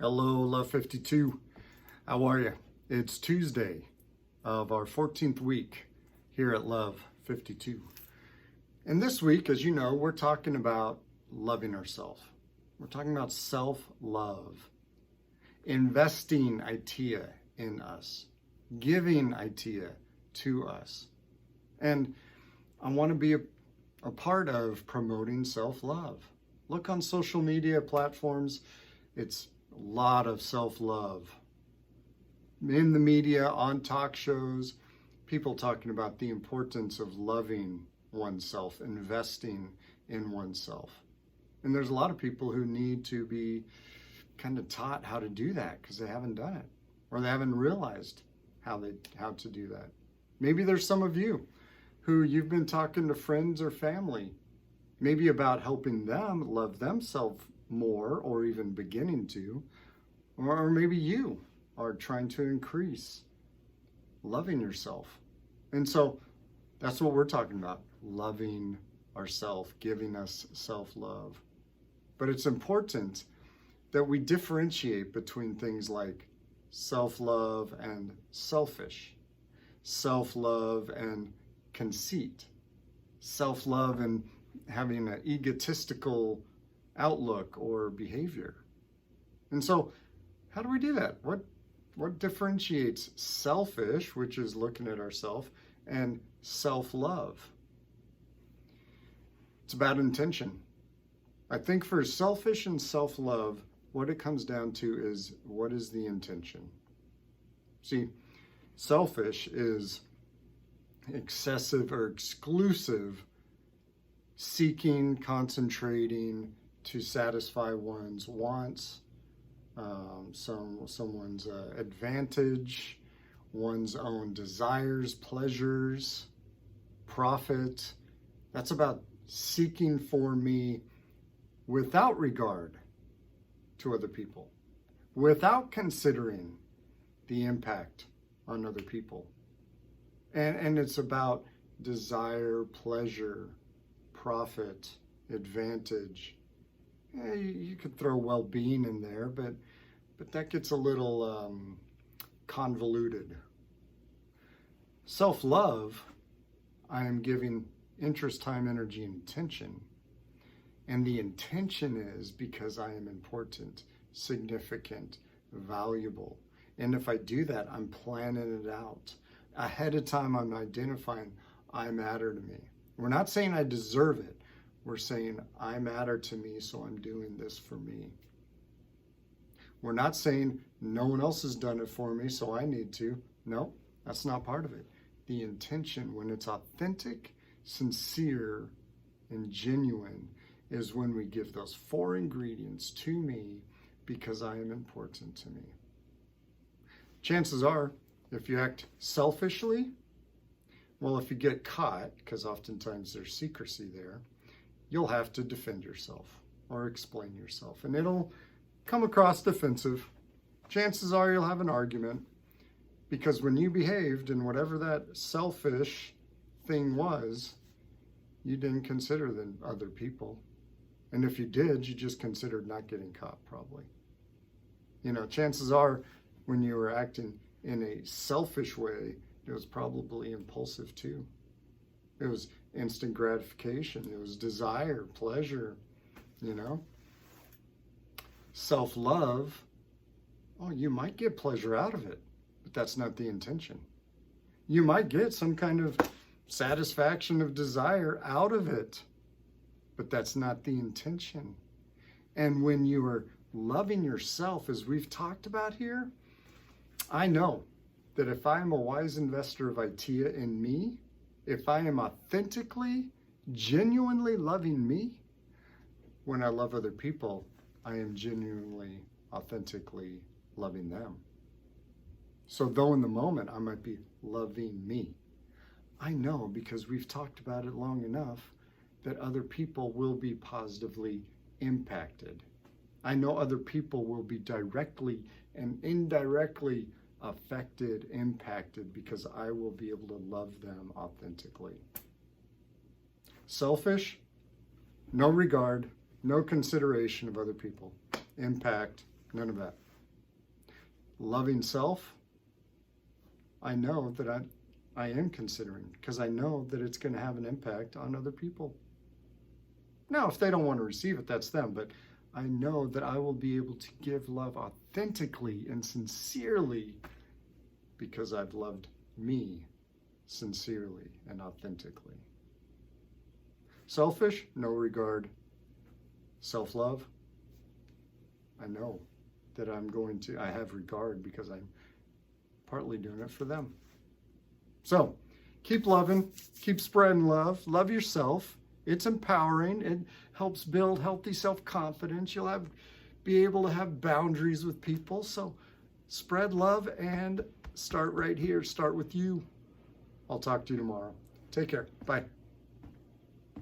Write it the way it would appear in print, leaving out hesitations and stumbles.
Hello, Love 52. How are you? It's Tuesday of our 14th week here at Love 52. And this week, as you know, we're talking about loving ourselves. We're talking about self-love, investing idea in us, giving idea to us. And I want to be a part of promoting self-love. Look on social media platforms, it's a lot of self-love. In the media, on talk shows, people talking about the importance of loving oneself, investing in oneself. And there's a lot of people who need to be kind of taught how to do that because they haven't done it or they haven't realized how to do that. Maybe there's some of you who you've been talking to friends or family, maybe about helping them love themselves more or even beginning to, or maybe you are trying to increase loving yourself. And so that's what we're talking about, loving ourselves, giving us self-love. But it's important that we differentiate between things like self-love and selfish, self-love and conceit, self-love and having an egotistical outlook or behavior. And so how do we do that? What differentiates selfish, which is looking at ourselves, and self-love? It's about intention. I think for selfish and self-love, what it comes down to is, what is the intention? See, selfish is excessive or exclusive seeking, concentrating to satisfy one's wants, someone's advantage, one's own desires, pleasures, profit. That's about seeking for me without regard to other people, without considering the impact on other people. And it's about desire, pleasure, profit, advantage. You could throw well-being in there, but that gets a little convoluted. Self-love, I am giving interest, time, energy, and attention. And the intention is because I am important, significant, valuable. And if I do that, I'm planning it out. Ahead of time, I'm identifying I matter to me. We're not saying I deserve it. We're saying I matter to me, so I'm doing this for me. We're not saying no one else has done it for me, so I need to. No, that's not part of it. The intention, when it's authentic, sincere, and genuine, is when we give those 4 ingredients to me because I am important to me. Chances are, if you act selfishly, well, if you get caught, because oftentimes there's secrecy there, you'll have to defend yourself or explain yourself, and it'll come across defensive. Chances are you'll have an argument because when you behaved in whatever that selfish thing was, you didn't consider the other people. And if you did, you just considered not getting caught, probably. You know, chances are when you were acting in a selfish way, it was probably impulsive too. It was instant gratification. It was desire, pleasure, you know. Self-love, oh, you might get pleasure out of it, but that's not the intention. You might get some kind of satisfaction of desire out of it, but that's not the intention. And when you are loving yourself, as we've talked about here, I know that if I am a wise investor of idea in me, if I am authentically, genuinely loving me, when I love other people, I am genuinely, authentically loving them. So though in the moment I might be loving me, I know because we've talked about it long enough that other people will be positively impacted. I know other people will be directly and indirectly affected, impacted, because I will be able to love them authentically. Selfish, no regard, no consideration of other people. Impact, none of that. loving self, I know that I am considering, because I know that it's going to have an impact on other people. Now, if they don't want to receive it, that's them, but I know that I will be able to give love authentically and sincerely because I've loved me sincerely and authentically. Selfish, no regard. Self-love, I know that I have regard because I'm partly doing it for them. So, keep loving, keep spreading love, love yourself. It's empowering. It helps build healthy self-confidence. You'll be able to have boundaries with people. So spread love and start right here. Start with you. I'll talk to you tomorrow. Take care. Bye.